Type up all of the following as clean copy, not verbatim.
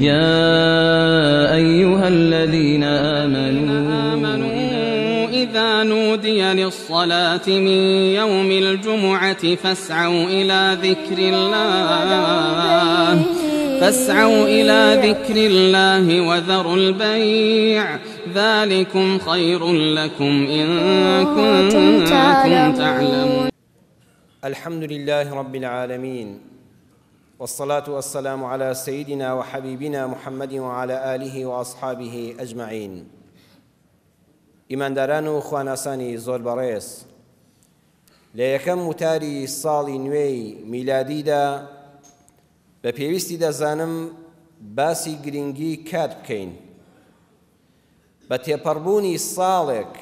يا أيها الذين آمنوا إذا نودي للصلاة من يوم الجمعة فاسعوا إلى ذكر الله وذروا البيع ذلكم خير لكم إن كنتم تعلمون. الحمد لله رب العالمين، والصلاة والسلام على سيدنا وحبيبنا محمد وعلى آله وأصحابه أجمعين. ئیمانداران و خواناسانی زۆر بەڕێز، لە یەکەم وتاری ساڵی نوێی میلادیدا بە پێویستی دەزانم باسی گرنگی کات بکەین. بە تێپەڕبوونی ساڵێک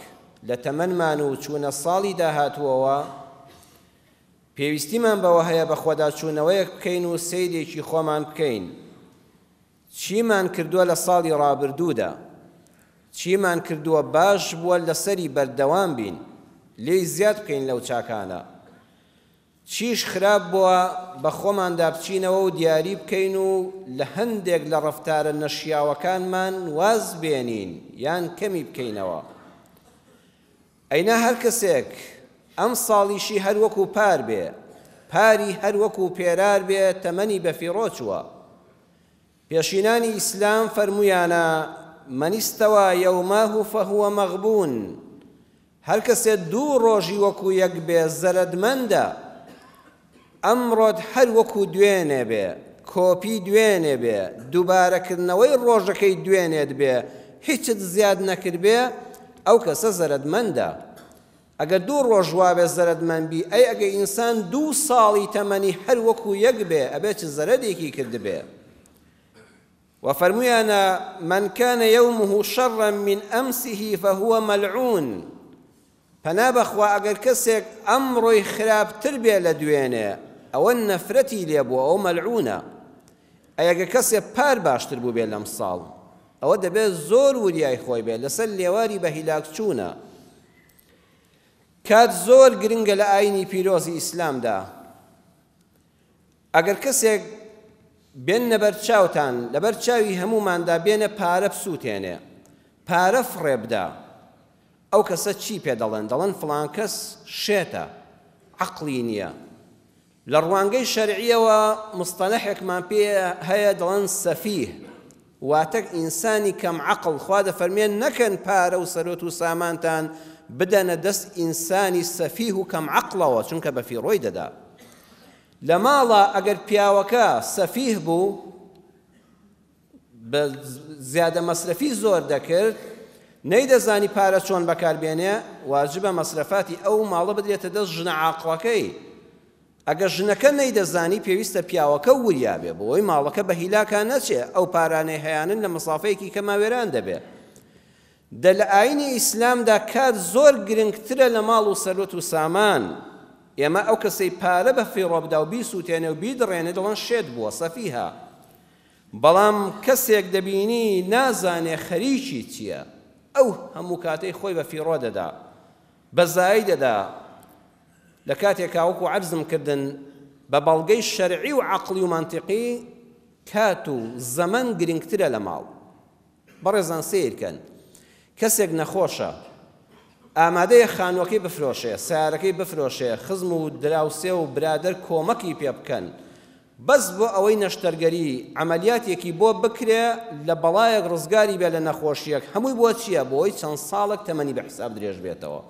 لە تەمەنمان و چوونە ساڵی داهاتووەوە پێویستیمان بەوە هەیە بە خۆداچوونەوەیەک بکەین و سەیرێکی خۆمان بکەین. چیمان کردووە لە ساڵی ڕابردوودا، چیمان کردووە باش بووە لەسەری بەردەوام بین، لێی زیاد بکەین لەو چاکانە، چیش خراپ بووە بە خۆماندا بچینەوە و دیاری بکەین و لە هەندێک لە ڕەفتارە نەشیاوەکانمان واز بێنین یان کەمی بکەینەوە. ئەینا هەر کەسێک ئەم ساڵیشی هەر وەکو پار بێ، پاری هەر وەکو پێرار بێ، تەمەنی بەفیڕۆ چووە. پێشینانی ئیسلام فەرموویانە من استوى يوماه فهو مغبون، هەر کەسێ دوو ڕۆژی وەکو یەک بێ زەرەدمەندە، ئەمڕۆت هەر وەکو دوێنێ بێ، کۆپی دوێنێ بێ، دووبارەکردنەوەی ڕۆژەکەی دوێنێت بێ، هیچت زیاد نەکرد بێ، ئەو کەسە زەرەدمەندە. ئەگەر دوو ڕۆژ وابێ زەرەدمەند بی، ئەی ئەگەر ئینسان دوو ساڵی تەمەنی هەر وەکو یەک بێ، ئەبێ چ زەرەدێکی کرد بێ. وفرمينا من كان يومه شرا من أمسه فهو ملعون. فنابخوا أجر كسك أمر خراب تربية لدوينه أو النفرتي ليبو أو ملعونة. أي أجر كسك بار باش تربو بين الأمصال أو دبي زور وليا إخوي بين لسل واري بهلاك شونا. كاد زور جرينج لأيني بيروزي إسلام دا. أجر كسك بێنە بەرچاوتان، لە بەرچاوی هەموماندا بێنە پارە بسووتێنێ، پارە فڕێ بدە. ئەو کەسە چی پێ دەڵێن؟ دەڵێن فڵان کەس شێتە، عەقڵی نییە. لە ڕوانگەی شەرعیەوە مستەلەحێکمان پێ هەیە دەڵێن سەفیه، واتە ئینسانی کەم عەقڵ. خوا دەفەرمێن نەکەن پارە و سەرۆت و سامانتان بدەنە دەست ئینسانی سەفیه و کەم عەقڵەوە، چونکە بەفیڕۆی دەدا. لە ماڵە ئەگەر پیاوەکە سەفیه بوو، بە زیادە مەسرەفی زۆر دەکرد، نەیدەزانی پارە چۆن بەکاربێنێ، واجبە مەسرەفاتی ئەو ماڵە بدرێتە دەست ژنە عاقڵەکەی. ئەگەر ژنەکە نەیدەزانی پێویستە پیاوەکە وریا بێ، بۆی ماڵەکە بە هیلاکان نەچێ، ئەو پارانەی هەیانن لە مەسافەیەکی کەماوێران دەبێ. لە ئاینی ئیسلامدا کات زۆر گرنگترە لە ماڵ و سەرۆت و سامان. ئێمە ئەو کەسەی پارە بە فیڕۆ بدا و بیسووتێنێ و بیدڕێنێ دەڵێن شێت بووە، سەفیها. بەڵام کەسێک دەبینی نازانێ خەریکی چییە، ئەو هەموو کاتەی خۆی بە فیڕۆ دەدا، بەزایی دەدا. لە کاتێکا وەکو عەرزم کردن بە بەڵگەی شەرعی و عەقڵی و مانتیقی کات و زەمەن گرنگترە لە ماڵ. بەڕێزان سیرکەن، کەسێک نەخۆشە، ئامادەیە خانووەکەی بفرۆشێ، سیارەکەی بفرۆشێ، خزم و دراوسێ و برادەر کۆمەکی پێ بکەن، بەس بۆ ئەوەی نەشتەرگەری عەمەلیاتێکی بۆ بکرێ لە بەڵایەک ڕزگاری بێ لە نەخۆشیەک. هەمووی بۆ چییە؟ بۆی چەند ساڵێک تەمەنی بە حساب درێژ بێتەوە.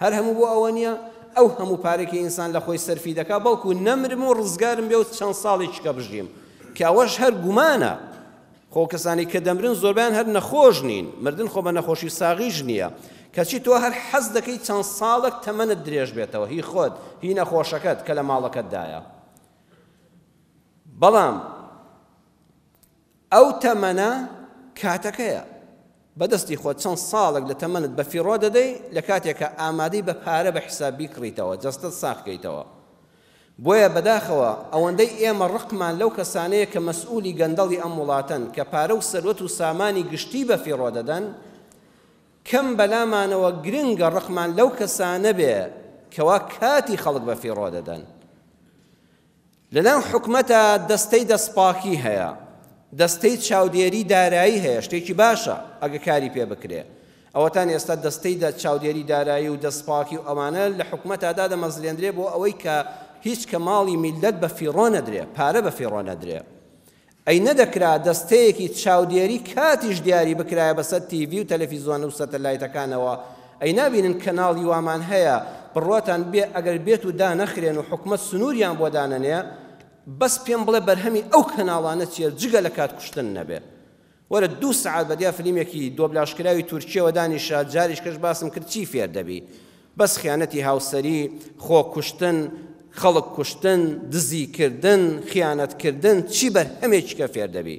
هەر هەموو بۆ ئەوە نییە ئەو هەموو پارێکی ئینسان لە خۆی سەرفی دەکا، بەڵکو نەمرم و ڕزگارم بێ و چەند ساڵی چکە بژیم، کە ئەوەش هەر گومانە. خۆ کەسانی کە دەمرن زۆربیان هەر نەخۆش نین، مردن خۆ بە نەخۆشی ساغیش نییە، کەچی تۆ هەر حەز دەکەی چەند ساڵێک تەمەنت درێژ بێتەوە، هی خۆت هی نەخۆشەکەت کە لە ماڵەکەتدایە. بەڵام ئەو تەمەنە کاتەکەیە، بەدەستی خۆت چەند ساڵێک لە تەمەنت بە فیڕۆ دەدەی، لە کاتێکە ئامادەی بە پارە بە حیساب بیکڕیتەوە، جەستت ساخکەیتەوە. بۆیە بەداخەوە ئەوەندەی ئێمە ڕقمان لەو کەسانەیە کە مەسئولی گەندەڵی ئەم وڵاتەن، کە پارە و سەرۆت و سامانی گشتی بە فیڕۆ دەدەن، کەم بەلامانەوە گرنگە ڕقمان لەو کەسانە بێ کەوا کاتی خەڵک بە فیڕۆ دەدەن. لەناو حکومەتە دەستەی دەستپاکی هەیە، دەستەی چاودێری دارایی هەیە شتێکی باشە ئەگە کاری پێ بکرێ ئەوەتان ئێستا دەستەی چاودێری دارایی و دەستپاکی و ئەمانە لە حکومەتادا دەمەزرێنرێ بۆ ئەوەی کە هیچ کەماڵی میلەت بە فیڕۆ نەدرێ پارە بە فیڕۆ نەدرێ ئەی نەدەکرا دەستەیەکی چاودێری کاتیش دیاری بکرایە بەسەر تیڤی و تەلەڤیزۆن و سەتەلایتەکانەوە ئەی نابینن کەناڵی وامان هەیە بڕواتان بێ ئەگەر بێت و دانەخرێن و حکومەت سنووریان بۆ دانەنێ بەس پێم بڵێ بەرهەمی ئەو کەناڵانە چیە جگە لە کات کوشتن نەبێ وەرە 2 سەعات بەدیا فیلمێکی دۆبلاشکراوی تورکیەوە دانیشا جاریش کەش باسم کرد چی فێر دەبی بەس خیانەتی هاوسەری خۆ کوشتن خەڵک کوشتن دزیکردن خیانەتکردن چی بەرهەمێکی کە فێر دەبی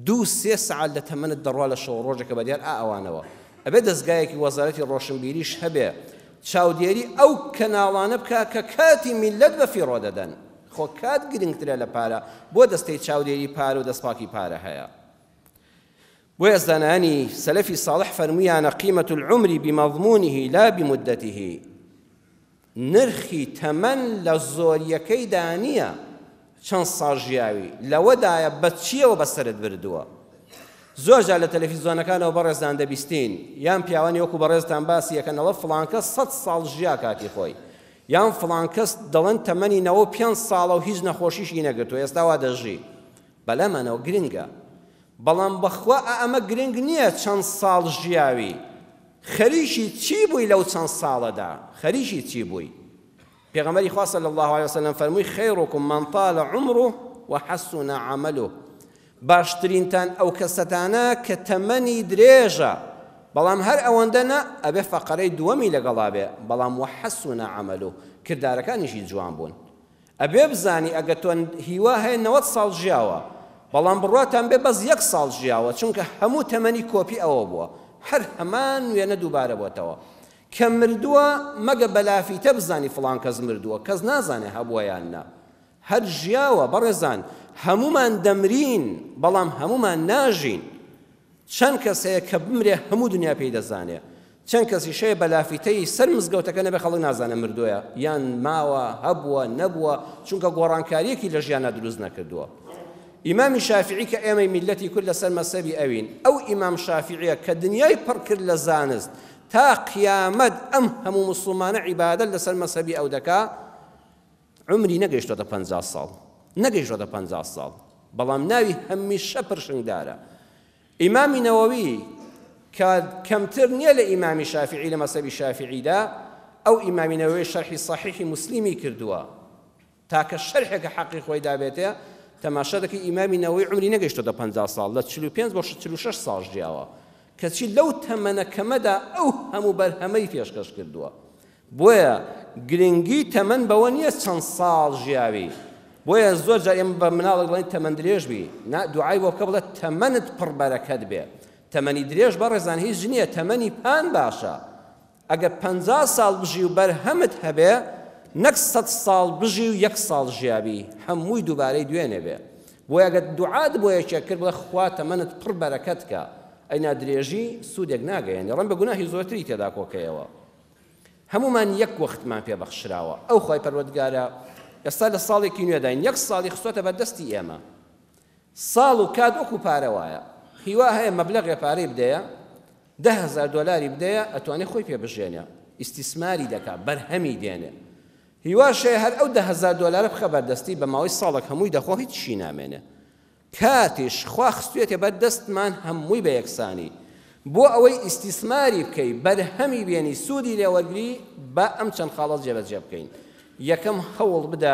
2-3 سەعات لە تەمەنت دەڕوا لە شەو ڕۆژێکە بەدیار ئەوانەوە ئەبێ دەستگایەکی وەزارەتی ڕۆشنبیریش هەبێ چاودێری ئەو کەناڵانە بکە کە کاتی میلەت بە فیڕۆ دەدەن خۆ کات گرنگترە لە پارە بۆ دەستەی چاودێری پارە و دەستپاکی پارە هەیە بۆیە زانانی سەلەفی ساڵح فەرموویانە قیمەت العمر بمەضمونه لا بمدته نرخی تەمەن لە زۆریەکەیدا نییە چەند ساڵ ژیاوی لەوەدایە بە چیەوە بەسەرت بردووە زۆر جار لە تەلەڤیزۆنەکانەوە بەڕێزدان دەبیستین یان پیاوانی وەکو بەڕێزتان باسی یەکەنەوە فڵان کەس 100 ساڵ ژیا کاتی خۆی یان فڵان کەس دەڵێن تەمەنی 95 ساڵە و هیچ نەخۆشیشی نەگرتووە ئێستا وا دەژی بەلەمانەوە گرنگە بەڵام بەخوا ئەمە گرنگ نییە چەند ساڵ ژیاوی خەریکی چی بووی لەو چەند ساڵەدا خەریکی چی بووی پێغەمبەری خوا صلی الله علیه وسلم فەرمووی خەیڕکم من طال عمره وحسن عمله باشترینتان ئەو کەسەتانە کە تەمەنی درێژە بەڵام هەر ئەوەندە نە ئەبێ فەقەرەی دووەمی لەگەڵا بێ بەڵام وحسن عمله کردارەکانیشی جوان بوون ئەبێ بزانی ئەگە تۆ هیوا هەیە 90 ساڵ ژیاوە بەڵام بڕواتان بێ بەس 1 ساڵ ژیاوە چونکە هەموو تەمەنی کۆپی ئەوە بووە هەر هەمان وێنە دووبارە بۆتەوە کە مردووە مەگە بەلافیتە بزانی فڵان کەس مردووە کەس نازانێ هەبووە یان نا هەر ژیاوە بەڕێزان هەمومان دەمرین بەڵام هەمومان ناژین چەند کەس هەیە کە بمرێ هەموو دنیا پێی دەزانێ چەند کەسی شەیە بەلافیتەی سەر مزگەوتەکە نەبێ خەڵک نازانە مردووە یان ماوە هەبووە نەبووە چونکە گۆڕانکاریەکی لە ژیانە دروست نەکردووە ئیمامی شافعی کە ئێمەی میلەتی کورد لەسەر مەسەبی ئەوین ئەو ئیمام شافعیە کە دنیای پڕ کرد لە زانست تا قیامەت ئەم هەموو موسڵمانە عیبادەت لەسەر مەسەبی ئەو دەکا عمری نەگەیشتۆتە 50 ساڵ نەگەیشتۆتە 50 ساڵ بەڵام ناوی هەمیشە پرشنگدارە ئیمامی نەوەوی کە کەمتر نییە لە ئیمامی شافعی لە مەسەبی شافعیدا ئەو ئیمامی نەوەوی شەرحی صەحیحی مسلیمی کردووە تاکە شەرحێکە حەقی خۆی دابێتێ تەماشا دەکەی ئیمامی نەوەوی عمری نەگەیشتۆتە 50 ساڵ لە 45 بۆ 46 ساڵ ژیاوە کەچی لەو تەمەنەکەمەدا ئەو هەموو بەرهەمەی پێشکەش کردووە بۆیە گرنگی تەمەن بەوە نییە چەند ساڵ ژیاوی بۆیە زۆر جار ئێمە بە مناڵێک دەڵێن تەمەن درێژ بی دوعای بۆ بکە بڵێ تەمەنت پڕ بەرەکەت بێ تەمەنی درێژ بەڕێزان هیچ نییە تەمەنی پان باشە ئەگەر 50 ساڵ بژی و بەرهەمت هەبێ نەک 100 ساڵ بژی و 1 ساڵ ژیاوی هەمووی دووبارەی دوێنێ بێ بۆیە ئەگەر دوعات بۆ یەکێک کرد بڵێ خوا تەمەنت پڕ بەرەکەت کە ئەینا درێژی سوودێک ناگەیەنێ ڕەن بە گوناهی زۆرتری تێدا کۆکەیەوە هەمومان یەک وەختمان پێبەخشراوە ئەو خۆی پەروەردگارە ئێستا لە ساڵێکی نوێداین 1 ساڵی خستۆتە بەردەستی ئێمە ساڵ و کات وەکو پارە وایە هیوا هەیە مەبلەغێ پارەی بدەیە 10,000 دۆلاری بدەیە ئەتوانێ خۆی پێبژێنێ ئیستیسماری دەکا بەرهەمی دێنێ هیواشەیە هەر ئەو 10,000 دۆلارە بخە بەردەستی بە ماوەی ساڵێک هەمووی دەخۆ هیچی نامێنێ کاتیش خوا خستوێتێ بەردەستمان هەمووی بە یەکسانی بۆ ئەوەی ئیستیسماری بکەی بەرهەمی بێنی سوودی لێوەرگری بە ئەم چەند خاڵەت جێبەجێ بکەین یەکەم هەوڵ بدە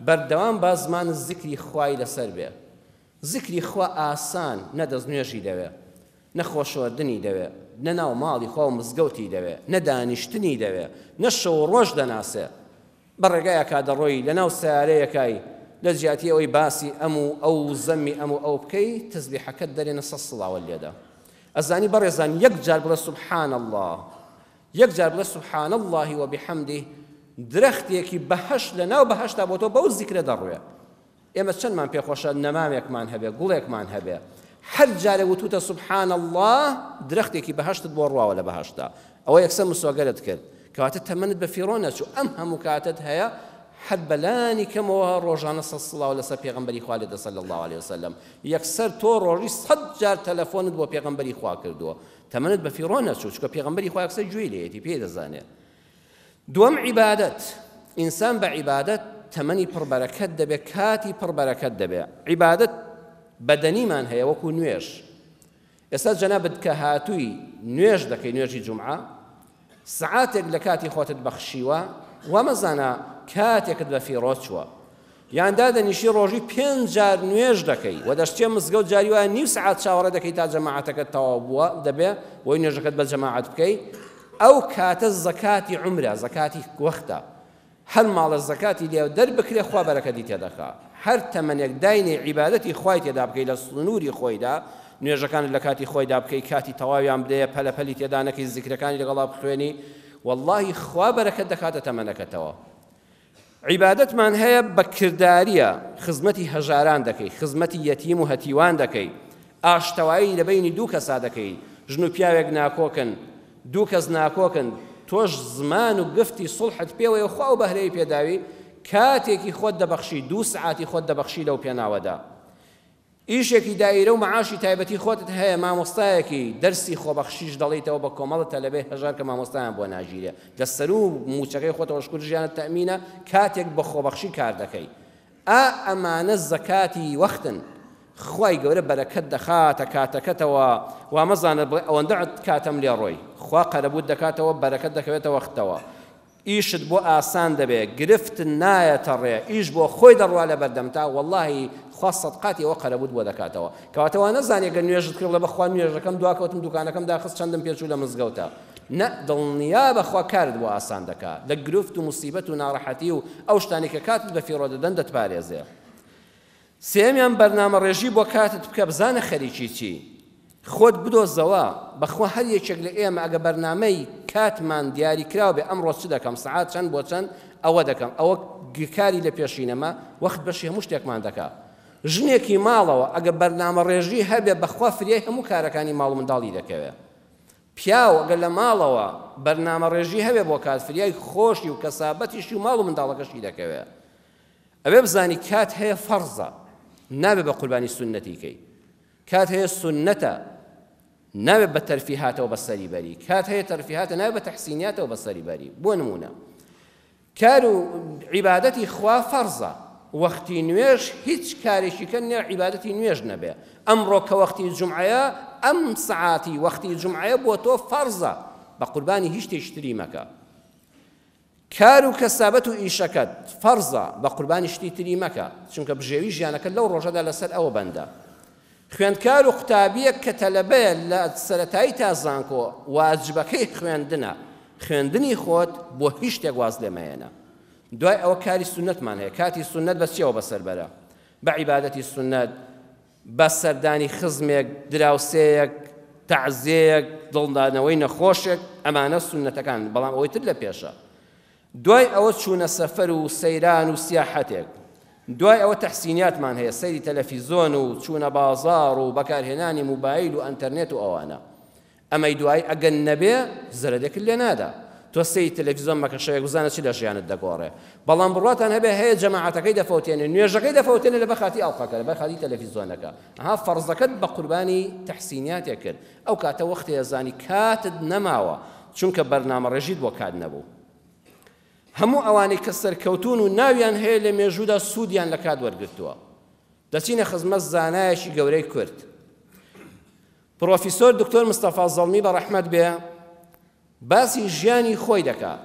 بەردەوام با زمان زیکری خوای لەسەر بێ زیکری خوا ئاسان نە دەستنوێژی دەوێ نە خۆشەوەردنی دەوێ نە ناو ماڵی خوا و مزگەوتی دەوێ نە دانیشتنی دەوێ نە شەو ڕۆژ دەناسێ بەڕێگایەکا دەڕۆی لە ناو سیارەیەکای لە جیاتی ئەوەی باسی ئەموو ئەو زەمی ئەموو ئەو بکەی تەسبیحەکەت دەرێنە 100 سڵاوە لێدا ئەزانی بەڕێزان یەک جار بڵێ سوبحان الله یەک جار بڵێ سوبحان الله وبحەمده درەختێکی بەهەش لە ناو بەهەشتا بۆ تۆ بەو زیکرە دەڕوێ ئێمە چەندمان پێخۆشە نەمامێکمان هەبێ گوڵێکمان هەبێ هەر جارێ وتوتە سوبحان الله درەختێکی بەهەشتت بۆ ڕواوە لە بەهەشتا ئەوە یەکسەر مسۆگەرت کرد کەواتە تەمەنت بە فیڕۆ نەچوو ئەم هەموو کاتت هەیە هەر بەلانی کەمەوە ڕۆژانە سەڵاو لەسەر پێغەمبەری خوا لێدە صلی الله عليه وسلم یەکسەر تۆ ڕۆژی 100 جار تەلەفۆنت بۆ پێغەمبەری خوا کردووە تەمەنت بە فیڕۆ نەچوو چونکە پێغەمبەری خوا یەکسەر گوێی لێیەتی پێ دەزانێت دووەم عیبادەت ئینسان بە عیبادەت تەمەنی پڕبەرەکەت دەبێت کاتی پڕبەرەکەت دەبێت عیبادەت بەدەنیمان هەیە وەکو نوێژ ئێستا جەنابەت کە هاتووی نوێژ دەکەی نوێژی جومعە سعاتێک لە کاتی خۆتت بەخشیوە وەمەزانە کاتێکت بە فیڕۆ چووە یان دادەنیشی ڕۆژی 5 جار نوێژ دەکەی و دەشتێ مزگەوت جاری وایە نیو سعات چاوەڕێ دەکەی تا جەماعەتەکەت تەواو بووە دەبێ بۆی نوێژەکەت بە جەماعەت بکەی ئەو کاتە زەکاتی عومرە زەکاتی وەختە هەر ماڵە زەکاتی لێ دەربکرێ خوا بەرەکەتی تێدەکا هەر تەمەنێک داینێ عیبادەتی خوای تێدا بکەی لە سنووری خۆیدا نوێژەکان لە کاتی خۆیدا بکەی کاتی تەواویان بدەیە پەلەپەلی تێدا نەکەی زیکرەکانی لەگەڵا بخوێنی واللهی خوا بەرەکەت دەکاتە تەمەنەکەتەوە عیبادەتمان هەیە بە کرداریە خزمەتی هەژاران دەکەی خزمەتی یەتیم و هەتیوان دەکەی ئاشتەوایی لە بینی دوو کەسا دەکەی ژن و پیاوێک ناکۆکن دوو کەس ناکۆکن تۆش زمان و گفتی سڵحت پێوەیە خوا و بەهرەی پێداوی کاتێکی خۆت دەبەخشی 2 سعاتی خۆت دەبەخشی لەو پێناوەدا ئیشێکی دایرە و معاشی تایبەتی خۆتت هەیە مامۆستایەکی دەرسی خۆبەخشیش دەڵێیتەوە بە کۆمەڵە تەلەبێ هەژار کە مامۆستایان بۆ ناژیرێ لەسەر و موچەکەی خۆتەوە شکر ژیانت تەمینە کاتێک بە خۆبەخشی کار دەکەی ئەمانە زەکاتی وەختن خوای گەورە بەرەکەت دەخاتە کاتەکەتەوە وامەزانە ئەوەندە کاتەم لێ ڕۆی خوا قەرەبوت دەکاتەوە بەرەکەت دەکەوێتە وەختەوە ئیشت بۆ ئاسان دەبێت گرفت نایەتە ڕێ ئیش بۆ خۆی دەڕوا لە بەردەمتا واللهی خوا سەدقاتی ئەوە قەرەبوت بۆ دەکاتەوە کەواتەوە نەزانێ گە نوێژت کرد لە بەخوا نوێژەکەم دواکەوتم دوکانەکەم داخست چەندم پێچوو لە مزگەوتە نە دڵنیا بەخوا کارت بۆ ئاسان دەکات لە گرفت و موسیبەت و ناڕەحەتی و ئەو شتانی کە کاتت بە فیڕۆ دەدەن دەتپارێزێ سێمیان بەرنامە ڕێژی بۆ کاتت بکە بزانە خەریکی چی خۆت بدۆزەوە بەخوا هەر یەکێک لە ئێمە ئەگە بەرنامەی کاتمان دیاری کراوە بێ ئەمڕۆ چ دەکەم سعات چەند بۆ چەند ئەوە دەکەم ئەوە کاری لە پێشینەمە وەخت بەشی هەموو شتێکمان دەکات ژنێکی ماڵەوە ئەگە بەرنامە ڕێژی هەبێ بەخوا فریای هەموو کارەکانی ماڵ و منداڵی دەکەوێت پیاو ئەگە لە ماڵەوە بەرنامە ڕێژی هەبێ بۆ کات فریای خۆشی و کەسابەتیشی و ماڵ و منداڵەکەشی دەکەوێت ئەبێ بزانی کات هەیە فەرزە نابێ بە قوربانی سونەتیکەی کات هەیە سونەتە نابێت بە تەرفیهاتەوە بەسەری بەری کات هەیە تەرفیهاتە نابێت بە تەحسینیاتەوە بەسەری بەری بۆ نمونە کار و عیبادەتی خوا فەرزە وەختی نوێژ هیچ کارێکی کە نییە عیبادەتی نوێژ نەبێ ئەمڕۆ کە وەختی جومعەیە ئەم سعاتی وەختی جومعەیە بۆ تۆ فەرزە بە قوربانی هیچ شتێکی تری مەکە کار و کەسابەت و ئیشەکەت فەرزە بە قوربانی شتی تری مەکە چونکە بژێوی ژیانەکە لەو ڕۆژەدا لەسەر ئەوە بەندە خوێندکار و قوتابیەک کە تەلەبەیە لە سەرەتایی تا زانکۆ واجبەکەی خوێندنە خوێندنی خۆت بۆ هیچ شتێک واز لێمەیەنە دوای ئەوە کاری سونەتمان هەیە کاتی سونەت بە چیەوە بەسەربەرە بە عیبادەتی سونەت بە سەردانی خزمێک دراوسەیەک تەعزیەک دڵدانەوەی نەخۆشێک ئەمانە سونەتەکان بەڵام ئەوەی تر لە پێشە دوای ئەوە چوونە سەفەر و سەیران و سیاحەتێک دوای ئەوە تەحسینیاتمان هەیە سەیری تەلەڤیزۆن و چوونە بازاڕ و بەکارهێنانی موبایل و ئەنتەرنێت و ئەوانە ئەمەی دوای ئەگەن نەبێ زەرەدەکت لێ نادا تۆ سەیری تەلەڤیزۆن مەکە شەوێک بزانە چی لە ژیانت دەگۆڕێ بەڵام بڕاتان هەبێ هەیە جەماعەتەکەی دەفەوتێنێ نوێژەکەی دەفەوتێنێ لە بەخاتی ئەڵقەکە لە بەخاتی تەلەڤیزۆنەکە ئەها فەرزەکەت بە قوربانی تەحسینیاتێک کرد ئەو کاتە وەختەیە زانی کاتت نەماوە چونکە بەرنامە ڕێژیت بۆ کات نەبوو هەموو ئەوانەی کە سەرکەوتون و ناویان هەیە لە مێژوودا سوودیان لە کات وەرگرتووە دەچینە خزمەت زانایەکی گەورەی کورد پرۆفیسۆر دکتۆر مستەفا زەڵمی بە ڕەحمەت بێ باسی ژیانی خۆی دەکات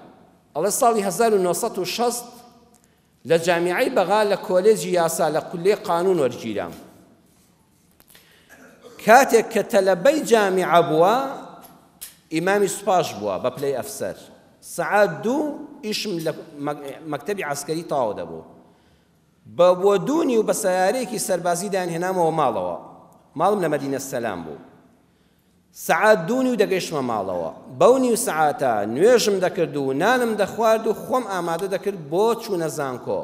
ئەڵێ ساڵی 1960 لە جامیعەی بەغا لە کۆلێجی یاسا لە کولێ قانون وەرگیرام کاتێک کە تەلەبەی جامیعە بووە ئیمامی سوپاش بووە بە پلەی ئەفسەر سعات 2 ئیشم لە مەکتەبی عەسکەری تەواو دەبوو بە بۆ دوونی و بە سەیارەیەکی سەربازی دایانهێنامەوە ماڵەوە ماڵم لە مەدینە سەلام بوو سعات 2 و دەگەیشتمە ماڵەوە بەو نیو سعاتە نوێژم دەکرد و نانم دەخوارد و خۆم ئامادە دەکرد بۆ چوونە زانکۆ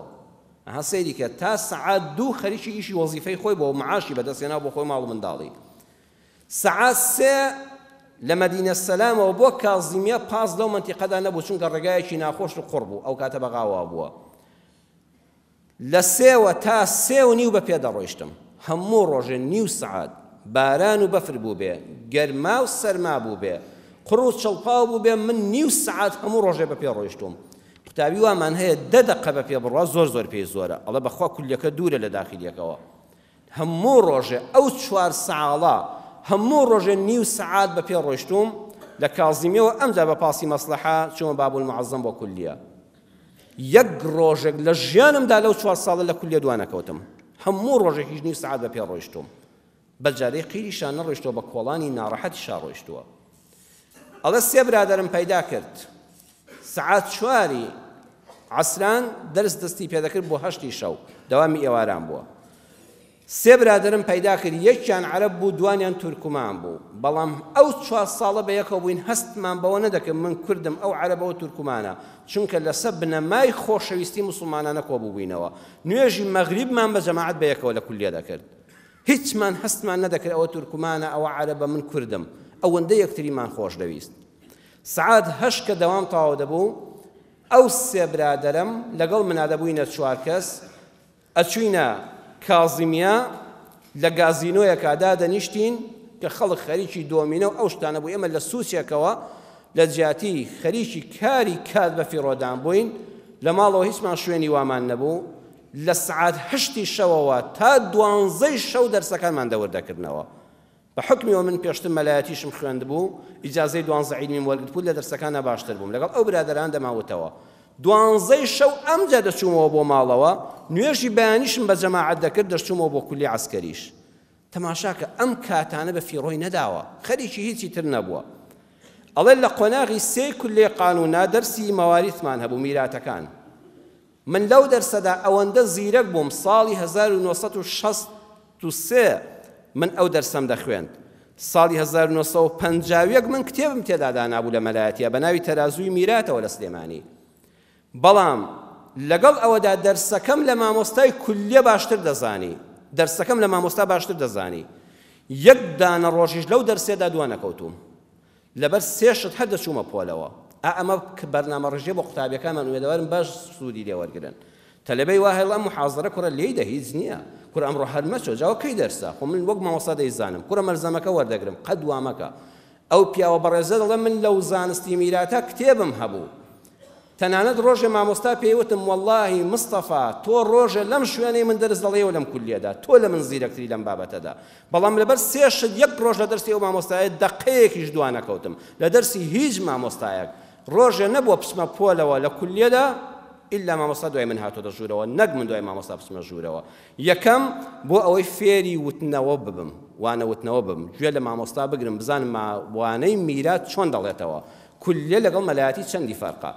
ئەها سەیری کرد تا سعات 2 خەریکی ئیشی وەزیفەی خۆی بۆ معاشی بەدەستهێنا بۆ خۆی ماڵ و منداڵی سعات 3 لە مەدینە سەلامەوە بۆ کازیمیە پاس لەو منتیقەدا نەبوو چونکە ڕێگایەکی ناخۆش و قوڕ بوو ئەو کاتە بەغاوا بووە لە 3 تا 3:30 بە پێ دەڕۆیشتم هەموو ڕۆژێ نیو سعات باران و بەفر بوو بێ گەرما و سەرما بوو بێ قڕ و چڵپاو بوو بێ من نیو سعات هەموو ڕۆژێ بە پێ ڕۆیشتم قوتابی وامان هەیە 10 دقە بە پێ بڕوا زۆر پێی زۆرە ئەڵە بەخوا کولیەکە دوورە لە داخلیەکەوە هەموو ڕۆژێ ئەو 4 ساڵە هەموو ڕۆژێ نیو سعات بە پێ ڕۆیشتم لە کازیمیەوە ئەمجا بە پاسی مەسلەحە چوومە بابولمەعەزەم بۆ کولیە یەک ڕۆژێک لە ژیانمدا لەو 4 ساڵە لە کولیە دوانەکەوتم هەموو ڕۆژێکیش نیو سعات بە پێ ڕۆیشتم بەجارەی قیریشان نەڕۆیشتەوە بە کۆڵانی ناڕەحەتیشا ڕۆیشتووە ئەڵە 3 برادەرم پەیدا کرد سعات 4 عەسران دەرس دەستی پێدەکرد بۆ 8 شەو دەوامی ئێواران بووە 3 برادرم پەیدا کرد یەکیان عەرەب بوو دوانیان تورکمان بوو بەڵام ئەو 4 ساڵە بە یەکەوە بووین هەستمان بەوە نەدەکەم من کوردم ئەو عەرەبەوە تورکمانە چونکە لەسەر بنەمای خۆشەویستی موسڵمانانە کۆ بووبووینەوە نوێژی مەغریبمان بە جەماعەت بە یەکەوە لە کولیە دەکرد هیچمان هەستمان نەدەکرد ئەوە تورکمانە ئەوە عەرەبە من کوردم ئەوەندە یەکتریمان خۆش دەویست سعات 8 کە دەوام تەواو دەبوو ئەو 3 برادەرم لەگەڵ منا دەبووینە 4 کەس ئەچووینە کازیمیا لە گازینۆیەکە دادەنیشتین کە خەڵک خەریکی دۆمینە و ئەو شتانە بوو ئێمە لە سووسێکەوە لە جیاتی خەریکی کاری کات بە فیڕۆدان بووین لە ماڵەوە هیچمان شوێنی وامان نەبوو لە سعات 8 شەوەوە تا 12 شەو دەرسەکانمان دەوردەکردنەوە بە حکمیەوە من پێشتر مەلایەتیشم خوێند بوو ئیجازەی 12 عیلمیم وەرگرت بوو لە دەرسەکانە باشتر بووم لەگەڵ ئەو برادەران دەماوتەوە 12 شەو ئەمجا دەچوومەوە بۆ ماڵەوە نوێژی بەیانیشم بە جەماعەت دەکرد دەچوومەوە بۆ کولی عەسکەریش تەماشاکە ئەم کاتانە بە فیڕۆی نەداوە خەریکی هیچی تر نەبووە ئەڵێ لە قۆناغی 3 کولێ قانونا دەرسی مەواریثمان هەبوو میراتەکان من لەو دەرسەدا ئەوەندە زیرەک بووم ساڵی 1963 من ئەو دەرسەم دەخوێند ساڵی 1950 من کتێبم تێدا دانابوو لە مەلایەتیە بە ناوی تەرازووی میراتەوە لە سلێمانی بەڵام لەگەڵ ئەوەدا دەرسەکەم لە مامۆستای کولیە باشتر دەزانی دەرسەکەم لە مامۆستا باشتر دەزانی یەک دانە ڕۆژیش لەو دەرسێدا دوانەکەوتوم لەبەر 3 شت هەر دەچوومە پۆلەوە ئەمە بەرنامە ڕژێ بۆ قوتابیەکانمان وێدەوارن باش سوودی لێ وەرگرن تەلەبەی وا هێڵ ئەم محازەرە کوڕە لێیدە هیچ نییە کوڕ ئەمڕۆ هەرمەچۆ جاوە کەی دەرسە خۆ من وەک مامۆستا دەیزانم کوڕە مەرزەمەکە وەردەگرم قەد وامەکە ئەو پیاوە بەڕێزە دەڵێ من لەو زانستی میراتە کتێبم هەبوو تەنانەت ڕۆژێ مامۆستا پێیوتم وەڵڵاهی مستەفا تۆ ڕۆژە لەم شوێنەی من دەرس دەڵێەوە لەم کولیەدا تۆ لە من زیرەکتری لەم بابەتەدا بەڵام لەبەر 3 شت یەک ڕۆژ لە دەرسی ئەو مامۆستایە دەقەیەکیش دوانەکەوتم لە دەرسی هیچ مامۆستایەک ڕۆژێ نەبووە بچمە پۆلەوە لە کولیەدا ئیلا مامۆستا دوای من هاتۆتە ژوورەوە نەک من دوای مامۆستا بچمە ژوورەوە یەکەم بۆ ئەوەی فێری وتنەوە ببم وانە وتنەوە بم گوێ لە مامۆستا بگرم بزانم وانەی میرات چۆن دەڵێتەوە کولیە لەگەڵ مەلایەتی چەندی فەرقە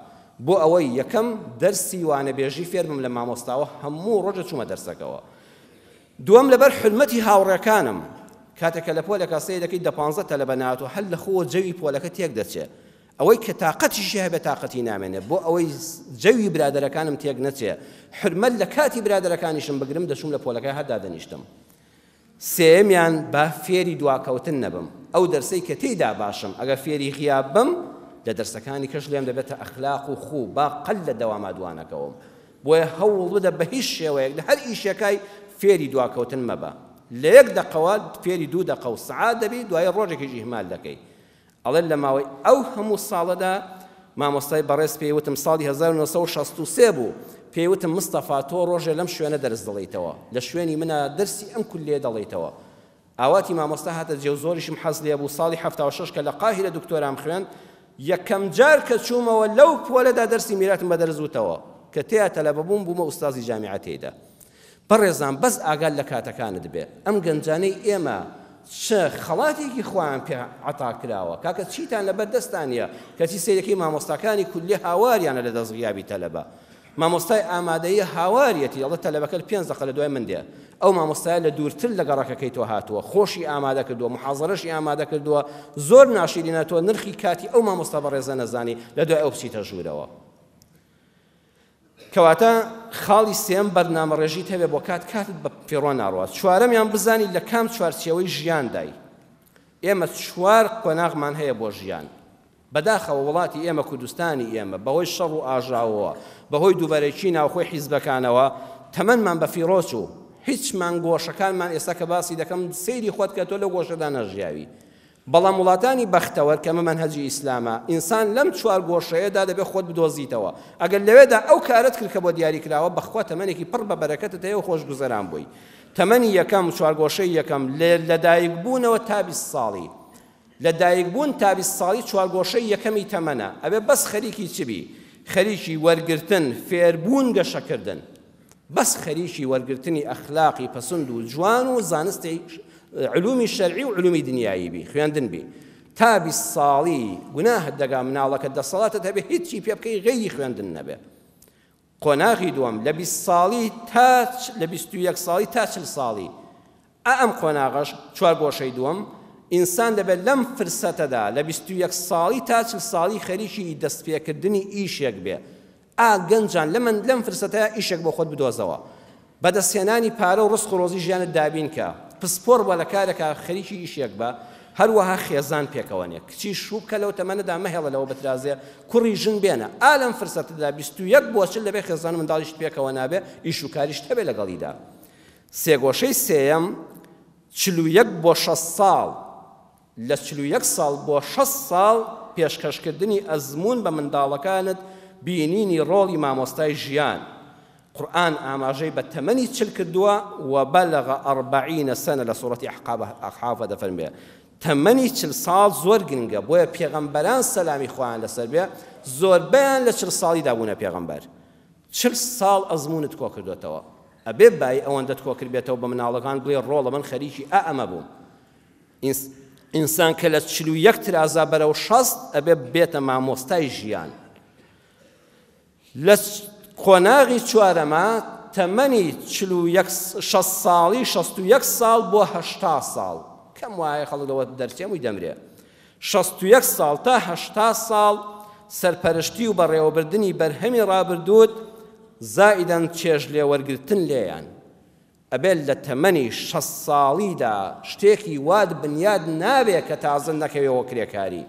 بۆ ئەوەی یەکەم دەرسی وانەبێژی فێربم لە مامۆستاوە هەموو ڕۆژە چوومە دەرسەکەەوە دووەم لەبەر حرمەتی هاوڕێکانم کاتێکە لە پۆلەکە سەی دەکەی 15 تەلەبە ناتوە هەر لە خۆ جەوی پۆلەکە تێک دەچێت ئەوەی کە تااقەتیشی هەبێ تااقەتی نامێنێت بۆ ئەوەی جەوی برادەرەکانم تێک نەچێت حرمەت لە کاتی برادەرەکانیشم بگرم دەچوم لە پۆلەکە هەردا دەنیشتم سێمیان با فێری دواکەوتن نەبم ئەو دەرسەی کە تێیدا باشم ئەگەر فێری غیاب بم لە دەرسەکانی کەش لێم دەبێتە ئەخلاق و خوو با قەل لە دەواما دوانەکەوم بۆیە هەوڵ بدە بە هیچ شێوەیەک لە هەر ئیشەکەی فێری دواکەوتن مەبە لە 1 دقەوە فێری 2 دقە و سعات دەبی دوای ڕۆژێکیش ئیهمال دەکەی ئەڵێن لە ماوەی ئەو هەموو ساڵەدا مامۆستای بەڕێز پێیوتم ساڵی 1963 بوو پێیوتم مستەفا تۆ ڕۆژێ لەم شوێنە دەرس دەڵێیتەوە لە شوێنی منە دەرسی ئەم کولێ دەڵێیتەوە ئاواتی مامۆستا هاتە جێو زۆریشم حەز لێ بوو ساڵی 76 کە لە قاهیرە دکتۆرام خوێند یەکەم جار کە چوومەوە لەو پۆلەدا دەرسی میراتم بەدەرزوتەوە کە تێیا تەلەبە بووم بوومە ئوستازی جامیعە تێیدا بەڕێزان بەس ئاگال لە کاتەکانت بێ ئەم گەنجانەی ئێمە چه خەڵاتێکی خۆیان پێ عەتا کراوە کاکە چیتان لەبەر دەستانیە کەچی سەیرەکەی مامۆستاکانی کولی هاواریانە لە دەستغیابی تەلەبە مامۆستای ئامادەیە هاواریەتی ئەڵە تەلەبەکە 5 دقە لە دوای من دێ ئەو مامۆستایە لە دوورتر لە گەڕەکەکەی تۆ هاتووە خۆشی ئامادە کردووە محاضەرەشی ئامادە کردووە زۆر ناشرینە تۆ نرخی کاتی ئەو مامۆستا بەڕێزە نەزانی لە دوای ئەو بچیتە ژوورەوە کەواتە خاڵی سێم بەرنامە ڕێژیت هەبێ بۆ کاتت بە فێڕۆ ناڕوات چوارەمیان بزانی لە کام چوارچێوەی ژیان دای ئێمە 4 قۆناغمان هەیە بۆ ژیان بەداخەوە وڵاتی ئێمە کوردستانی ئێمە بەهۆی شەڕ و ئاژاوەوە بەهۆی دووبەرێکی ناوخۆی حیزبەکانەوە تەمەنمان بە فیرۆچ و هیچمان گۆشەکانمان ئێستا کە باسی دەکەم سەیری خۆت کە تۆ لە گۆشەدا نەژیاوی بەڵام وڵاتانی بەختەوەر کە مەمەنهەجی ئیسلامە ئینسان لەم چوار گۆشەیەدا دەبێت خۆت بدۆزیتەوە ئەگەر لەوێدا ئەو کارت کرد کە بۆ دیاری کراوە بەخوا تەمەنێکی پڕ بە بەرەکەتت هەیە و خۆشگوزەران بووی تەمەنی یەکەم چوار گۆشەی یەکەم لەدایک بوونەوە تا 20 ساڵی لەدایک بوون تا 20 ساڵی چوار گۆشەی یەکەمی تەمەنە ئەبێ بەس خەریکی چبی خەریکی وەرگرتن فێربوون گەشەکردن بەس خەریکی وەرگرتنی ئەخلاقی پەسند و جوان و زانستی علومی شەرعی و علومی دنیایی بی خوێندن بی تا 20 ساڵی گوناهت دەگا مناڵەکە دەسەڵاتت هەبێ هیچی پێ بکەی غەیری خوێندن نەبێ قۆناغی دووەم لە 20 ساڵی تا لە 21 ساڵی تا 40 ساڵی ئەم قۆناغەش چوار گۆشەی دووەم ئینسان دەبێت لەم فرسەتەدا لە 21 ساڵی تا 40 ساڵی خەریکی دەستپێکردنی ئیشێک بێ گەنجان لەم فرسەتەیە ئیشێک بۆ خۆت بدۆزەوە بەدەستهێنانی پارە و ڕزق و ڕۆزی ژیانت دابین کە پسپۆر بە لە کارێکە خەریکی ئیشێک بە هەروەها خێزان پێکەوەنێ کچی شوب کە لەو تەمەنەدا مەهێڵەوە بەترازێ کوڕی ژن بێنە ئالەم فرسەتەدا 21 بۆ 40 دەبێت خێزان منداڵیشت پێکەوە نابێ ئیش و کاریشت هەبێ لەگەڵیدا سێگۆشەی سێیەم 41 بۆ 6 ساڵ لە 41 ساڵ بۆ 6 ساڵ پێشکەشکردنی ئەزمون بە منداڵەکانت بینینی ڕۆڵی مامۆستای ژیان قورآن ئاماژەی بە تەمەنی 40 کردووە و بەلەغ 40 سەنە لە سوورەتی ئەحقاف دەفەرمێ تەمەنی 40 ساڵ زۆر گرنگە بۆیە پێغەمبەران سەلامی خۆیان لەسەر بێ زۆربەیان لە 40 ساڵیدا بوونە پێغەمبەر 40 ساڵ ئەزمونت کۆ کردوێتەوە ئەبێ بای ئەوەندەت کۆ کردبێتەوە بە مناڵەکان بڵێ ڕۆڵە من خەریکی ئەمە بووم ئینسان کە لە 41 ترازا بەرەو 60 ئەبێ بێتە مامۆستای ژیان لە قۆناغی چوارەمە تەمەنی 6 ساڵی 61 ساڵ بۆ 80 ساڵ کەم وایە خەڵکەوە دەرچێمووی دەمرێ 61 ساڵ تا 80 ساڵ سەرپەرشتی و بەڕێوەبردننی بەرهەمی ڕابردوود زائیدەن چێژ لێوەرگرتن لێیان ئەبێت لە تەمەنی 6 ساڵیدا شتێکی واد بنیاد نابێت کە تازە نەکەوێەوە کرێکاری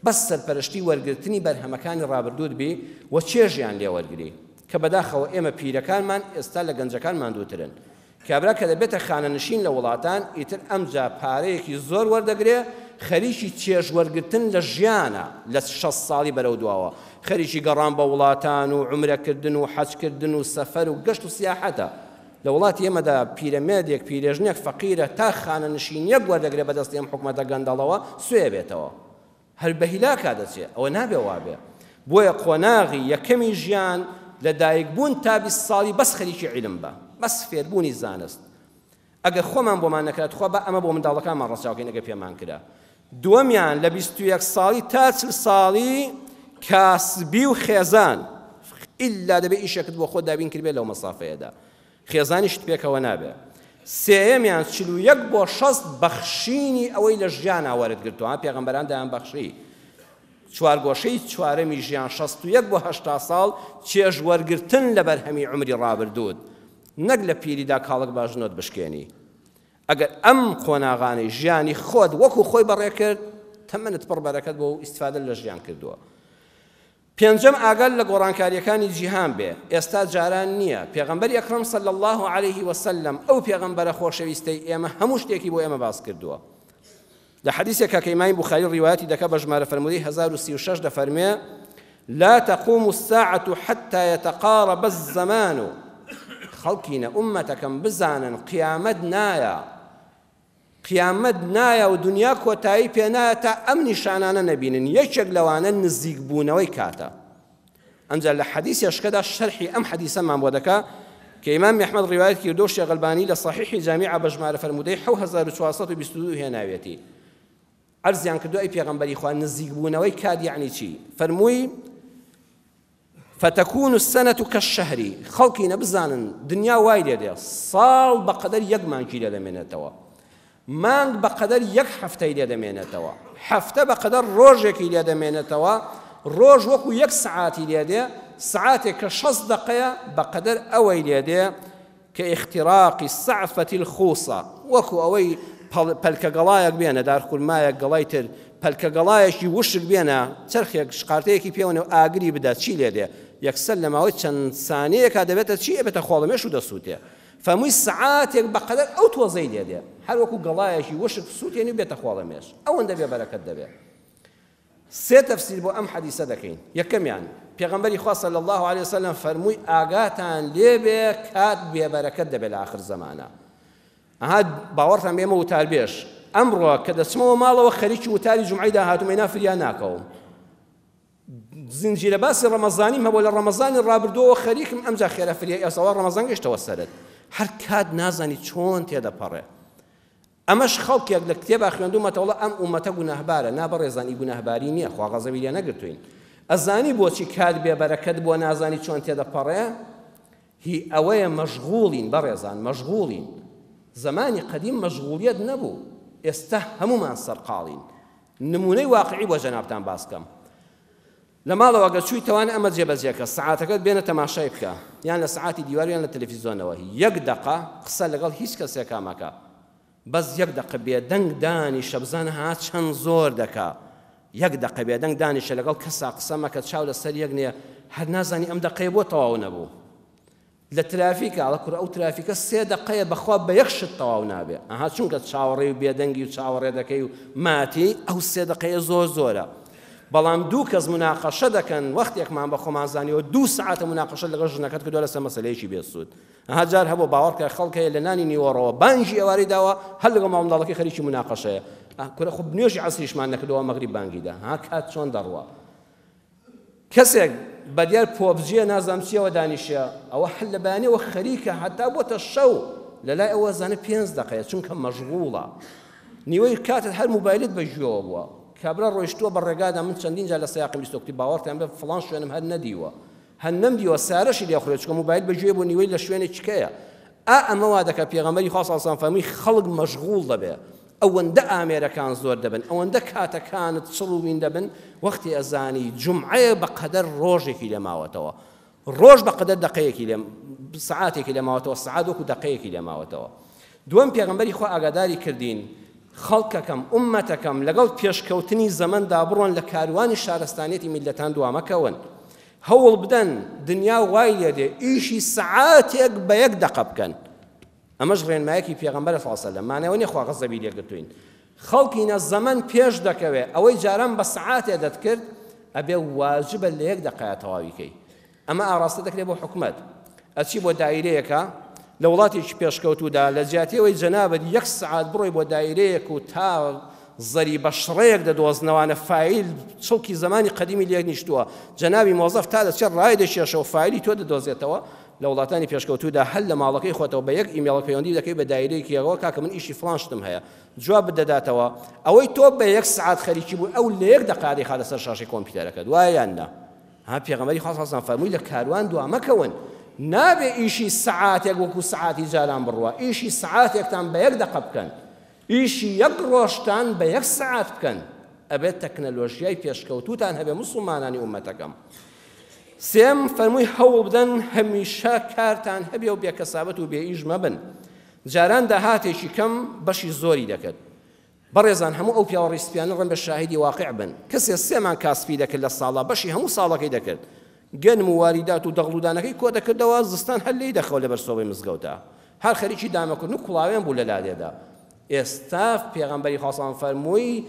بەس سەرپەرشتی وەرگرتنی بەرهەمەکانی ڕابردوود بی و چێژیان لێوەرگری کە بەداخەوە ئێمە پیرەکانمان ئێستا لە گەنجەکانمان دووترن کابرا کە دەبێتە خانەنشین لە وڵاتان ئیتر ئەمجا پارەیەکی زۆر وەردەگرێ خەریکی چێژ وەرگرتن لە ژیانە لە 6 ساڵی بەرەو دواوە خەریکی گەڕان بە وڵاتان و عومرەکردن و حەجکردن و سەفەر و گەشت و سیاحەتە لە وڵاتی ئێمەدا پیرەمێردێک پیرێژنێک فەقیرە تا خانەنشینیەک وەردەگرێ بەدەستی ئەم حکومەتە گەندەڵەوە سوێ بێتەوە هەر بە هیلاکا دەچێت ئەوە نابێ وابێ بۆیە قۆناغی یەکەمی ژیان لە دایکبوون تا 20 ساڵی بەس خەریکی عیلم بە بەس فێربوونی زانست ئەگەر خۆمان بۆمان نەکرێت خۆ بە ئەمە بۆ منداڵەکانمان ڕەچاوکەین ئەگەر پێمان کرا دووەمیان لە 21 ساڵی تا 40 ساڵی کاسبی و خێزان ئیلا دەبێت ئیشێکت بۆ خۆ دابین کردبێت لەو مەسافەیەدا خێزانیشت پێکەوە نابێ سێیەمیان 41 بۆ 60 بەخشینی ئەوەی لە ژیانە وەرگرتووە پێغەمبەران دایان بەخشی چوارگۆشەی چوارەمی ژیان 61 بۆ 80 ساڵ چێژ وەرگرتن لە بەرهەمی عمری ڕابردوود نەک لە پیریدا کاڵک باژنۆت بشکێنی ئەگەر ئەم قۆناغانەی ژیانی خۆت وەکو خۆی بەڕێ کرد تەمەنت پڕ بەرەکەت بۆ و ئیستیفادە لە ژیان کردووە پێنجەم ئاگال لە گۆڕانکاریەکانی جیهان بێ ئێستا جاران نییە پێغەمبەری ئەکرەم صلی الله عليه وسلم ئەو پێغەمبەرە خۆشەویستەی ئێمە هەموو شتێکی بۆ ئێمە باس کردووە لە حەدیثێکە کە ئیمامی بوخاری ڕیوایەتی دەکە بە ژمارە فەرموودەی 1036 دەفەرمێ لا تقوم الساعة حتى يتقارب الزمان خەڵکینە ئومەتەکەم بزانن قیامەت نایە و دنیا کۆتایی پێ نایە تا ئەم نیشانانە نەبینن یەکێک لەوانە نزیک بوونەوەی کاتە ئەمجا لە حەدیثێشکەدا شەرحی ئەم حەدیثەمان بۆ دەکا کە ئیمامی ئەحمەد ڕیوایەت کردو و شێخ ئەلبانی لە صحیحی جامیعە بە ژمارە فەرموودەی 7422 هێناوێتی عەرزیان کردو ئەی پێغەمبەری خوا نزیک بوونەوەی کات یعنی چی فەرمووی فتكون السنة كالشهر خلقي نبزان دنيا وايد صال بقدر يك مانجي لدمينتوا مانج بقدر يك حفتي لدمينتوا حفته بقدر روجك لدمينتوا روج وكو يك ساعات لدي ساعات كشص دقيقة بقدر أوي لدي كاختراق السعفة الخوصة وكو أوي بالكقلايك بينا دار كل ما يقلايتر پەلکە گەڵایەکی وشک بێنە چرخێک شقارتەیەکی پێوەنێ و ئاگری بدات چی لێ دێ یەکسەر لە ماوەی چەند سانەیەکا دەبێتە چی ئەبێتە خۆڵەمێش و دەسووتێ فەمووی سعاتێک بەقەدەر ئەو تۆزەی لێدێ هەر وەکو گەڵایەکی وشک سووتێنی بێتە خۆڵەمێش ئەوەندە بێبەرەکەت دەبێت سێ تەفسیر بۆ ئەم حەدیسە دەکەین یەکەمیان پێغەمبەری خوا صلی الله علیه وسلم فەرمووی ئاگاتان لێبێ کات بێبەرەکەت دەبێت لە آخر زەمانە ئەها باوەڕتان بێمە وتاربێژ ئەمڕۆ کە دەچمەوە ماڵەوە خەریکی وتاری جومعەی داهاتوومەی نافریان ناکەوم زنجیرە باسی ڕەمەزانیم هەبوو لە ڕەمەزانی ڕابردووەوە خەریکم ئەمجا خێرە فریای ئێساوە ڕەمەزان گەشتەوە سەرت هەر کات نازانی چۆن تێدەپەڕێ ئەمەش خەڵکێک لە کتێبا خوێندومەتەوەڵە ئەم ئومەتە گوناهبارە نابەڕێزانی گوناهباری نییە خوا غەزەبی لێ نەگرتوین ئەزانی بۆچی کات بێبەرەکەت بۆ نازانی چۆن تێدەپەڕێ هی ئەوەیە مەشغوڵین بەڕێزان مەشغوڵین زمانی قەدیم مەشغوڵیەت نەبوو ئێستا هەمومان سەرقاڵین نمونەی واقعی بۆ جەنابتان باسکەم لە ماڵەوە گە چووی تەوانە ئەمە جێبەجێکە سەعاتەکەت بێنە تەماشای بکە یان لە سەعاتی دیوار یان لە تەلەڤیزۆنەوە یەک دەقە قسە لەگەڵ هیچ کەسێکا مەکە بەس یەک دەقە بێدەنگ دانیشە بزانە ها چەند زۆر دەکا یەک دەقە بێدەنگ دانیشە لەگەڵ کەسا قسە مەکە چاو لەسەر یەک نییە هەر نازانی ئەم دەقەیە بۆ تەواو نەبوو لە ترافیکە ئەڵە کوڕە ئەو ترافیکە سێ دەقەیە بەخوا بە یەک شت تەواو نابێ ئەها چونکە چاوەڕێ و بێدەنگی و چاوەڕێ دەکەی و ماتی ئەو سێ دەقەیە زۆر زۆرە بەڵام دوو کەس مناقەشە دەکەن وەختێکمان بە خۆمان زانیەوە 2 ساعتە مناقەشە لەگەڵ ژنەکەت کردووە لەسەر مەسەلەیەکی بێسوود ئەها جار هەبوو باوەڕکە خەڵکەیە لە نانی نیوەڕەوە بانگی ئێوارەی داوە هەر لەگەڵ مامۆڵەکەی خەریکی مناقەشەیە کورە خۆ نوێژی عەسریشمان نەکردەوە مەغریب بانگیدا ها کات چۆن دەڕوە کەسێک بەدیار پۆبجیە نازام چیەوە دانیشە ئەوە هەر لە بەیانیەوە خەریکە هەتا بۆتە شەو لەلای ئەوە زانە 5 دقەیە چونکە مەشغوڵە نیوەی کاتت هەر موبایلت بەژوێوە بووە کابرا ڕۆیشتووە بە ڕێگادا من چەندین جار لە سەیاقی بیستۆکتی باوەڕتان بێ فڵان شوێنم هەر نەدیوە هەر نەمدیوە سارەشی لێخورێت چکە موبایل بەژوێ بۆ نیوەی لە شوێنێک چکەیە ئەمە وا دەکە پێغەمبەری خوا صلی الله علیه و سلم فەرمووی خەڵک مەشغوڵ دەبێ ئەوەندە ئامێرەکان زۆر دەبن ئەوەندە کاتەکانت چڵ و وین دەبن وەختی ئەزانی جومعەیە بەقەدەر ڕۆژێکی لێ ماوەتەوە ڕۆژ بەقەدەر دقەیەکی لێ سەعاتێکی لێ ماوەتەوە سەعات وەکو دقەیەکی لێ ماوەتەوە دووەم پێغەمبەری خوا ئاگاداری کردین خەڵکەکەم ئومەتەکەم لەگەڵ پێشکەوتنی زەمەندا بڕۆن لە کاروانی شارستانیەتی میلەتان دوامەکەون هەوڵ بدەن دنیا وای لێدێ ئیشی سەعاتێک بە یەک دقە بکەن ئەمەش ڕێنمایەکی پێغەمبەرە صلی الله علیه و سلم مانەوە نیە خوا غەزەبی لێگرتوین خەڵکینە زەمەن پێش دەکەوێ ئەوەی جاران بە سەعاتێ دەتکرد ئەبێ واجبە لە یەک دقەیە تەواویکەی ئەمە ئاڕاستە دەکرێت بۆ حکومەت ئەچی بۆ دایرەیەکە لە وڵاتێکی پێشکەوتوودا لە جیاتیەوەی جەنابەت 1 سەعات بڕۆی بۆ دایرەیەک و تا زەری بە شڕەیەک دەدۆزنەوانە فایل چڵکی زمانی قەدیمی لێک نیشتووە جەنابی مۆزەف تا دەچێت ڕای دەشێشەوە فایلی تۆ دەدۆزێتەوە لە وڵاتانی پێشکەوتوودا هەل لە ماڵەکەی خۆتەوە بە یەک ئیمێڵ پەیوەندی دەکەی بە دایرەیەکی یەکەوە کاکە من ئیشی فڵان شتم هەیە جواب بدەداتەوە ئەوەی تۆ بە 1 سەعات خەریکی بوو ئەو لە 1 دقە دەیخاتە سەر شاشەی کۆمپیوتەرەکەت وایە یان نا ها پێغەمبەری خوا صلی الله علیه و سلم فەرمووی لە کاروان دوامەکەون نابێ ئیشی سەعاتێک وەکو سەعاتی جاران بڕوە ئیشی سەعاتێکتان بە 1 دقە بکەن ئیشی 1 ڕۆژتان بە 1 سەعات بکەن ئەبێت تەکنەلۆژیای پێشکەوتوتان هەبێ موسڵمانانی ئومەتەکەم سێم فەرمووی هەوڵ بدەن هەمیشە کارتان هەبێ و بێکەسابەت و بێئیش مەبن جاران داهاتێکی کەم بەشی زۆری دەکرد بەڕێزان هەموو ئەو پیاوە ڕیسپیانە ڕێن بە شاهیدی واقع بن کەسێ سێمان کاسپی دەکرد لە ساڵە بەشی هەموو ساڵەکەی دەکرد گەنم و واریدات و دەغڵودانەکەی کۆ دەکردەوە زستان هەر لێی دەخەوە لە بەرسەوەی مزگەوتە هەر خەریکی دامەکردن و کوڵاوێن بوو لە لادێدا ئێستا پێغەمبەری خوا صلی الله علیه و سلم فەرمووی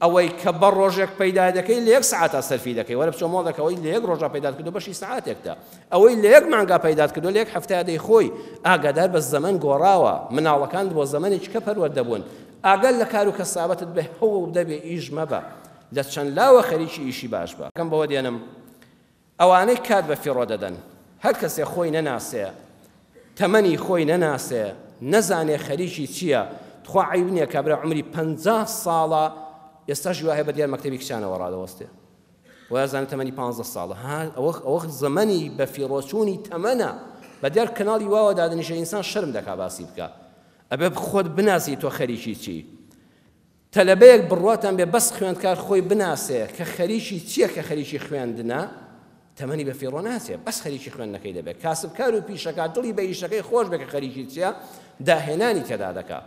ئەوەی کە بە ڕۆژێک پەیدا دەکەی لە 1 سەعاتە سەرفی دەکەی وەرە بچۆ مۆڵەکەوەی لە 1 ڕۆژە پەیدا کردو بەشی سەعاتێکدا ئەوەی لە 1 مانگا پەیدا کردو لە 1 هەفتەیە دەی خۆی ئاگادار بە زەمەن گۆڕاوە مناڵەکان بۆ زەمەنێکی کە پەروەردەبوون ئاگەر لە کار و کەسابەتت بێ هەوڵ دەبێ ئیش مەبە لە چەند لاوە خەریکی ئیشی باش بە کەم بەوە دێنم ئەوانەی کات بە فیڕۆ دەدەن هەر کەسێ خۆی نەناسێ تەمەنی خۆی نەناسێ نەزانێ خەریکی چییە تخوا عیب نییە کابرا عمری 50 ساڵە ئێستا ژوای بە دیار مەکتەبی کچانەوە ڕادەوەستێ وەزانێت تەمەنی 15 ساڵە ئەوە زەمەنی بە فیڕۆچوونی تەمەنە بە دیار کەناڵی واوە دادنیشە ئینسان شەرم دەکا باسی بکە ئەبێ خۆت بناسی تۆ خەریکی چی تەلەبەیەک بڕواتان بێ بەس خوێندکار خۆی بناسێ کە خەریکی چییە کە خەریکی خوێندنە تەمەنی بە فیڕۆ ناسێ بەس خەریکی خوێندنەکەی دەبێت کاسبکار و پیشەکە دڵی بە ئیشەکەی خۆش بێ کە خەریکی چییە داهێنانی تێدا دەکا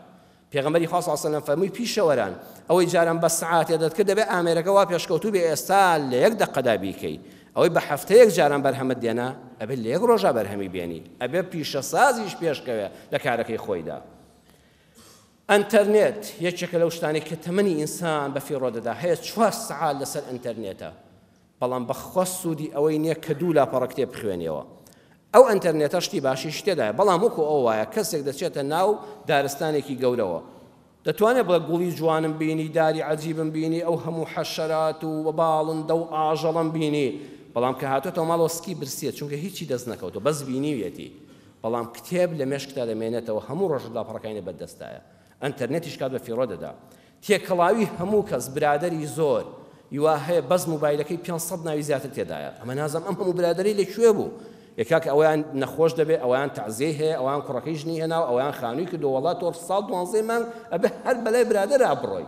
پێغەمبەری خوا صلی الله علیه و سلم فەرمووی پیشەوەران ئەوەی جاران بە سەعاتێ دەتکرد دەبێ ئامێرەکە وا پێشکەوتوو بێ ئێستا لە 1 دقەدا بیکەی ئەوەی بە هەفتەیەک جاران بەرهەمت دێنا ئەبێ لە یەک ڕۆژە بەرهەمی بێنی ئەبێ پیشەسازیش پێشکەوێ لە کارەکەی خۆیدا. ئەنتەرنێت یەکێکە لەو شتانێک کە تەمەنی ئینسان بە فیڕۆ دەدا هەیە 4 سەعات لەسەر ئەنتەرنێتە، بەڵام بەخوا سوودی ئەوەی نییە کە 2 لاپەڕە کتێب بخوێنیەوە. ئەو ئەنتەرنێتە شتی باشیش تێدایە، بەڵام وەکو ئەو وایە کەسێک دەچێتە ناو دارستانێکی گەورەوە دەتوانێت بڵێ گوڵی جوانم بینی، داری عەجیبم بینی، ئەو هەموو حەشەرات و باڵندە و ئاژەڵم بینی، بەڵام کە هاتوۆتەوە ماڵەوە سکی برسیت چونکە هیچی دەست نەکەوتەوە بەس بینیوێتی، بەڵام کتێب لە مێشکتا دەمێنێتەوە هەموو ڕۆژ لاپەڕەکانی بەدەستایە. ئەنتەرنێتیش کات بە فیڕۆ دەدا. تێکەڵاوی هەموو کەس برادەری زۆر یوا هەیە بەس موبایلەکەی 500 ناوی زیاتر تێدایە. ئەمە نازەم ئەم هەموو برادەری لەکوێ بوو؟ یەکاک ئەویان نەخۆش دەبێت، ئەویان تەعزیە هەیە، ئەویان کوڕەکەی ژنی هێناو، ئەویان خانووی کردو وەڵات تۆ 112 مانگ ئەبێ هەر بەلای برادەرا بڕۆی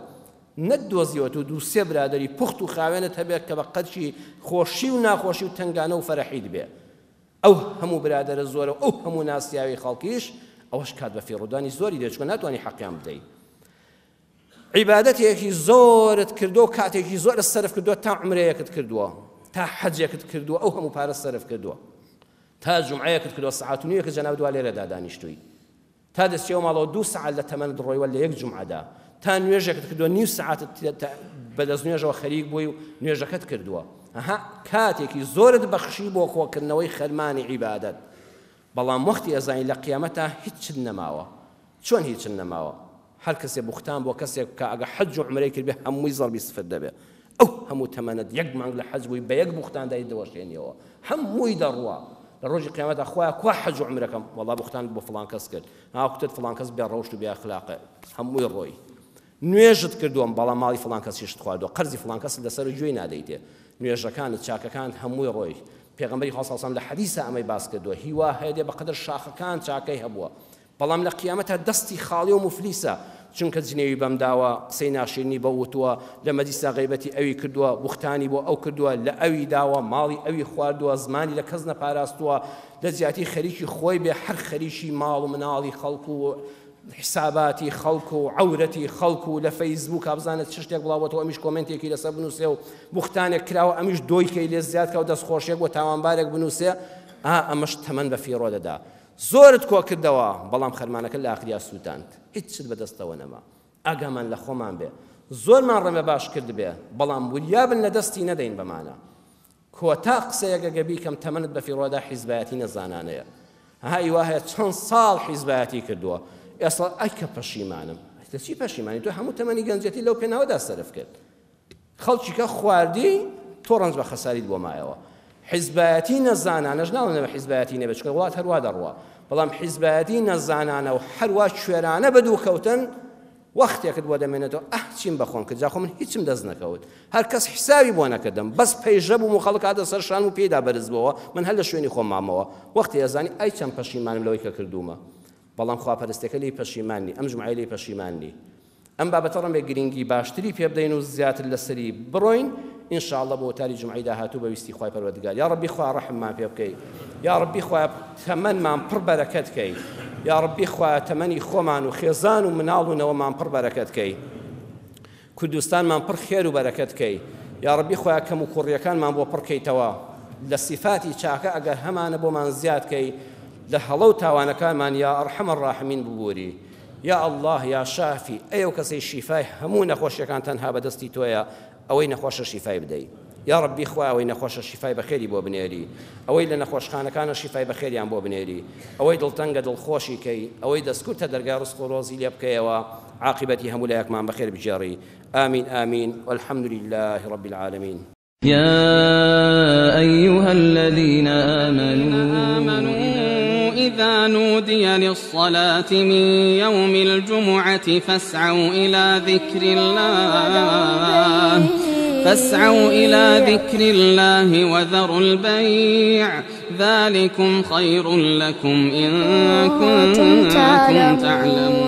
نەتدۆزیەوە و 2-3 برادەری پوخت و خاوێنت هەبێت کە بە قەدشی خۆشی و ناخۆشی و تنگانە و فەرەحیت بێ. ئەو هەموو برادەرە زۆرە ئەو هەموو ناسیاوی خەڵکیش ئەوەش کات بە فێڕۆدانی زۆری دێچکە ناتوانانی حەقیان بدەیت. عیبادەتێکی زۆرت کردو کاتێکی زۆر سەرف کردووە تا عمرەیەکت کردووە، تا حەجێکت کردووە ئەو هەموو پارە سەرف کردووە، تا جمعەیەکت کردووە سەعات و نیوەکە جەناو دوا لێرەدا دانیشتووی، تا دەستیەوە ماڵەوە 2 سەعات لە تەمەنت ڕۆیوە لە یەک جمعەدا، تا نوێژێکت کردووە نیو سەعاتت بەدەست نوێژەوە خەریک بووی و نوێژەکەت کردووە. ئەها کاتێکی زۆرت بەخشی بۆ کۆکردنەوەی خەرمانی عیبادەت، بەڵام وەختی ئەزانی لە قیامەتە هیچت نەماوە. چۆن هیچت نەماوە؟ هەر کەسێ بوختان بۆ کەسێک کە ئەگە حەج و عومرەی کردبێ هەمووی زەڵبی سفر دەبێت. ئەو هەموو تەمەنت یەک مانگ لە حەج بووی بە یەک بوختان دای دەوەشێنیەوە، هەمووی دەڕوە لە ڕۆژی قیامەتە خۆیان کوا حەج و عومرەکەم وەڵا بوختان بۆ فڵان کەس کرد، هاوکتت فڵان کەس بێ ڕەوشت و بێ ئەخلاقە، هەمووی ڕۆی. نوێژت کردووەم بەڵام ماڵی فڵان کەسیشت خواردووە، قەرزی فڵان کەس لەسەر گوێی نادەیتێ، نوێژەکانت چاکەکانت هەمووی ڕۆی. پێغەمبەری خوا صلی الله علیه و سلم لە حەدیثە ئەمەی باس کردووە، هیوا هەیە بەقەدر شاخەکان چاکەی هەبووە، بەڵام لە قیامەتە دەستی خاڵی و مفلیسە، چونکە جنێوی بەم داوە قسەی ناشرینی بەوتووە، لە مەجلیسا غیبەتی ئەوی کردووە، بوختانی بۆ ئەو کردووە، لە ئەوی داوە، ماڵی ئەوی خواردووە، زمانی لە کەس نەپاراستووە، لە زیاتی خەریکی خۆی بێ، هەر خەریکی ماڵ و مناڵی خەڵک و حساباتی خەڵک و عەورەتی خەڵک و لە فەیسبووک بزانێت چ شتێک بڵاوەتەوە ئەمیش کۆمنتێکی لەسەر بنووسێ و بوختانێک کراوە ئەمیش دۆیکەی لێ زیاد کە و دەستخۆشێک بۆ تاوانبارێک بنووسێ، ئەمەش تەمەن بە فیڕۆ دەدا. زۆرت کۆ کردەوە بەڵام خەرمانەکە لە ئاخریا سووتاند، هیچت بەدەستەوە نەما. ئاگامان لە خۆمان بێ، زۆرمان ڕێمە باش کرد بێ، بەڵام وریابن لە دەستی نەدەین بەمانە. کۆتا قسەیەکە گەبی کەم تەمەنت بە فیڕۆدا حیزبایەتی نەزانانەیە. های وایە چەند ساڵ حیزبایەتی کردووە، ئێستا ئەی کە پەشیمانم. چی پەشیمانی؟ تۆ هەموو تەمەنی گەنجەتی لەو پێناوەدا سەرف کرد، خەڵکی کە خواردی تۆ ڕەنج بە خەساریت بۆ مایەوە. حیزبایەتی نەزانانەش ناڵێنە بە حیزبایەتی نەبێت چکە وڵات هەروە دەڕوە، بەڵام حیزبایەتی نەزانانە و هەروە کوێرانە بەدوو کەوتن وەختێکت بۆ دەمێنێتەوە چیم بەخۆم کرد، جاخۆ من هیچم دەست نەکەوت، هەر کەس حیسابی بۆ نەکردم، بەس پەیژە بووم و خەڵک هاتە سەر شان و پێیدا بەرز بووەوە، من هەر لە شوێنی خۆم مامەوە، وەختی ئەزانی ئەی چەند پەشیمانم لەوەی کە کردوومە، بەڵام خواپەرستەکە لی پەشیمانی، ئەم جمعەی لی پەشیمانی. ئەم بابەتە ڕەنبێ گرنگی باشتری پێ بدەین و زیاتر لەسەری بڕۆین، ئینشاءالله بۆ تاری جمعەی داهاتوو بەویستی خوای پەروەردگار. یا ڕەبی خوا ڕەحممان پێ بکەی، یا ڕەبی خوا تەمەنمان پڕ بەرەکەت کەی، یا ڕەبی خوا تەمەنی خۆمان و خێزان و مناڵ و نەوەمان پڕ بەرەکەت کەی، کوردستانمان پڕ خێر و بەرەکەت کەی، یا ڕەبی خوا کەم و کوڕیەکانمان بۆ پڕ کەیتەوە، لە سیفاتی چاکە ئەگەر هەمانە بۆمان زیاد کەی، لە هەڵە و تاوانەکانمان یا ئەرحەم الراحمین ببووری. یا الله یا شافی، ئەو کەسەی شیفای هەموو نەخۆشیەکان تەنها بەدەستی تۆیە، ئەوەی نەخۆشە شیفای بدەی. یا ڕەبی خوا ئەوەی نەخۆشە شیفای بەخێری بۆ بنێری، ئەوەی لە نەخۆشخانەکانە شیفای بەخێریان بۆ بنێری، ئەوەی دڵتەنگە دڵخۆشی کەی، ئەوەی دەستکوتە دەرگا ڕزق و ڕۆزی لێ بکەیەوە، عاقبەتی هەموو لایەکمان بەخێر بجێڕی. آمین آمین والحمد لله رب العالمين. يا أيها الذين آمنوا إذا نودي للصلاة من يوم الجمعة فاسعوا إلى ذكر الله وذروا البيع ذلكم خير لكم إن كنتم تعلمون.